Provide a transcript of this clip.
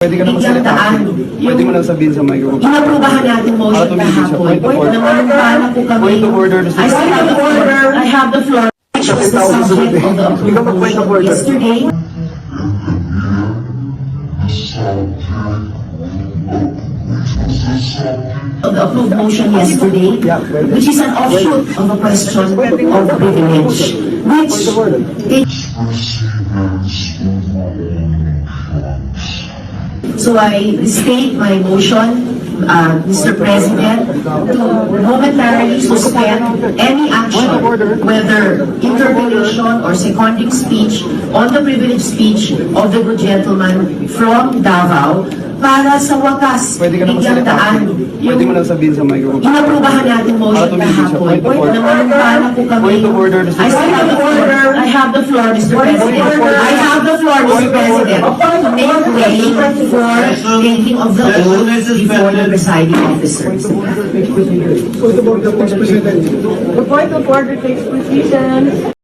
Pwede ka naman Biglang daan. Pwede mo lang sabihin sa microphone. Inaprubahan natin motion kahapon. Nanganambala po kami. Point of order. I still have the order. I have the floor. Which was the subject of the approved motion yesterday. Of the approved motion yesterday, which is an offshoot of a question of privilege, which so I state my motion, Mr. President, to momentarily suspend any action, whether interpellation or seconding speech on the privileged speech of the good gentleman from Davao, para sa wakas, Pwede ka naman biglang daan. Pwede mo lang sabihin sa microphone. Inaprubahan natin motion kahapon. Nanganambala po kami. Point of order. I still have the order. I have the floor, Mr. President. I have the floor, Mr. President, to make way for taking of the oath before the presiding officer. The point of order takes precision.